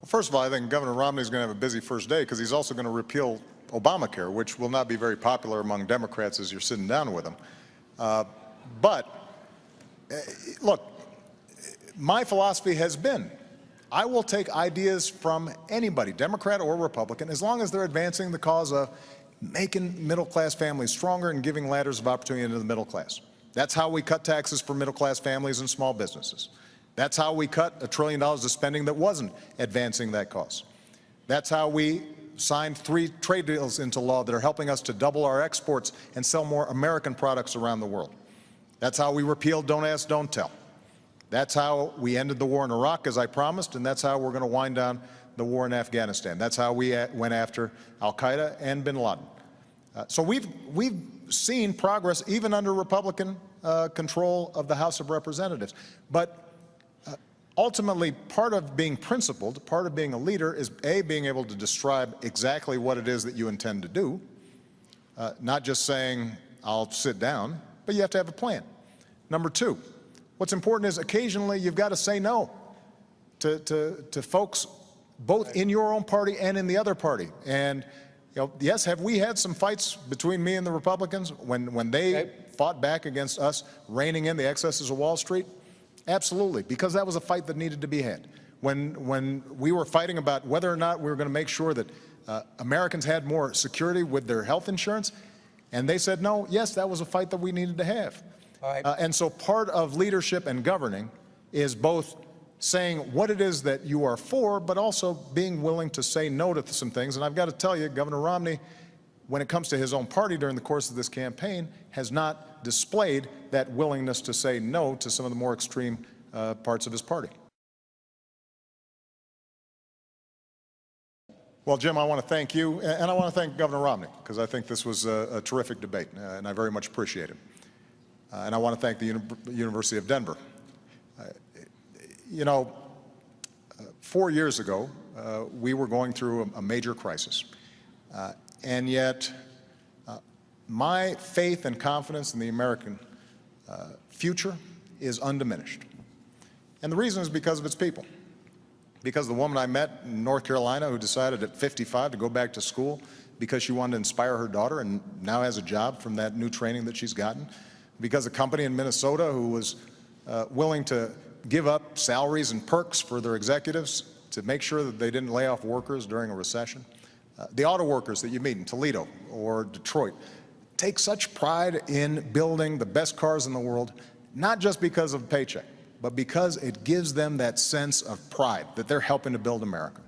First of all, I think Governor Romney is going to have a busy first day because he's also going to repeal Obamacare, which will not be very popular among Democrats as you're sitting down with them. Look, my philosophy has been, I will take ideas from anybody, Democrat or Republican, as long as they're advancing the cause of making middle-class families stronger and giving ladders of opportunity into the middle class. That's how we cut taxes for middle-class families and small businesses. That's how we cut $1 trillion of spending that wasn't advancing that cause. That's how we signed 3 trade deals into law that are helping us to double our exports and sell more American products around the world. That's how we repealed Don't Ask, Don't Tell. That's how we ended the war in Iraq, as I promised, and that's how we're going to wind down the war in Afghanistan. That's how we went after al-Qaeda and bin Laden. So we've seen progress even under Republican control of the House of Representatives. But ultimately, part of being principled, part of being a leader is, A, being able to describe exactly what it is that you intend to do, not just saying, I'll sit down, but you have to have a plan. Number 2, what's important is occasionally you've got to say no to folks both in your own party and in the other party. And yes, have we had some fights between me and the Republicans when they fought back against us reining in the excesses of Wall Street? Absolutely, because that was a fight that needed to be had. When we were fighting about whether or not we were going to make sure that Americans had more security with their health insurance, and they said no, yes, that was a fight that we needed to have. All right. And so part of leadership and governing is both saying what it is that you are for, but also being willing to say no to some things. And I've got to tell you, Governor Romney, when it comes to his own party during the course of this campaign, has not displayed that willingness to say no to some of the more extreme parts of his party. Well, Jim, I want to thank you, and I want to thank Governor Romney, because I think this was a terrific debate, and I very much appreciate it. And I want to thank the University of Denver. 4 years ago, we were going through a major crisis. And yet, my faith and confidence in the American future is undiminished. And the reason is because of its people. Because the woman I met in North Carolina who decided at 55 to go back to school because she wanted to inspire her daughter and now has a job from that new training that she's gotten. Because a company in Minnesota who was willing to give up salaries and perks for their executives to make sure that they didn't lay off workers during a recession. The auto workers that you meet in Toledo or Detroit take such pride in building the best cars in the world, not just because of a paycheck, but because it gives them that sense of pride that they're helping to build America.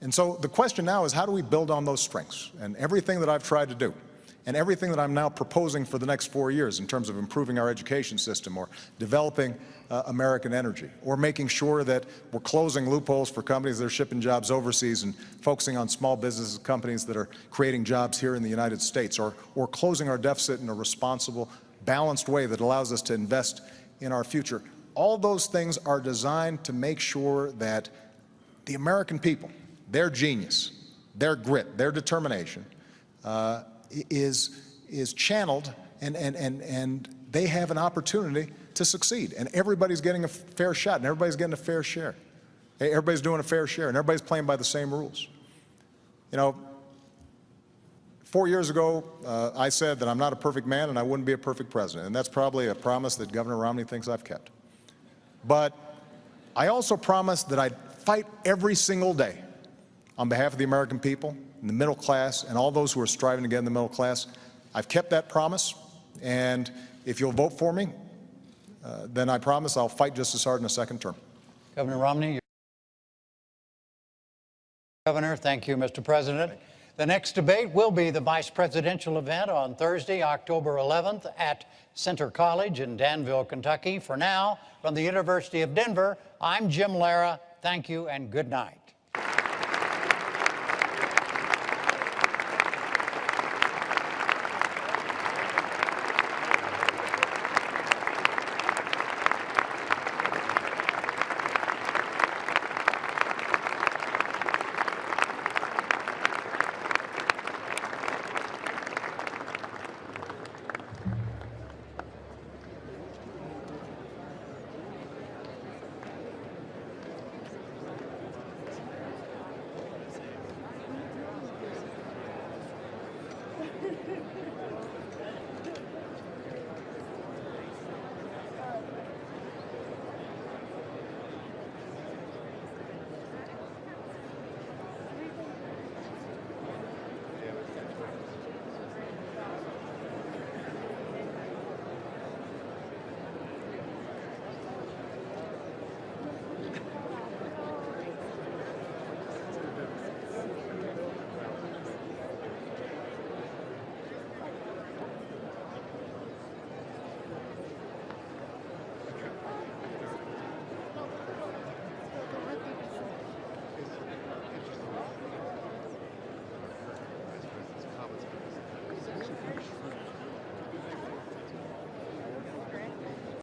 And so the question now is, how do we build on those strengths? And everything that I've tried to do, and everything that I'm now proposing for the next 4 years in terms of improving our education system or developing American energy or making sure that we're closing loopholes for companies that are shipping jobs overseas and focusing on small business companies that are creating jobs here in the United States or closing our deficit in a responsible, balanced way that allows us to invest in our future. All those things are designed to make sure that the American people, their genius, their grit, their determination, is channeled and they have an opportunity to succeed. And everybody's getting a fair shot, and everybody's getting a fair share. Everybody's doing a fair share, and everybody's playing by the same rules. 4 years ago, I said that I'm not a perfect man and I wouldn't be a perfect president. And that's probably a promise that Governor Romney thinks I've kept. But I also promised that I'd fight every single day on behalf of the American people, and the middle class, and all those who are striving to get in the middle class. I've kept that promise, and if you'll vote for me, then I promise I'll fight just as hard in a second term. Governor Romney. Governor, thank you, Mr. President. The next debate will be the vice presidential event on Thursday, October 11th at Center College in Danville, Kentucky. For now, from the University of Denver, I'm Jim Lara. Thank you and good night.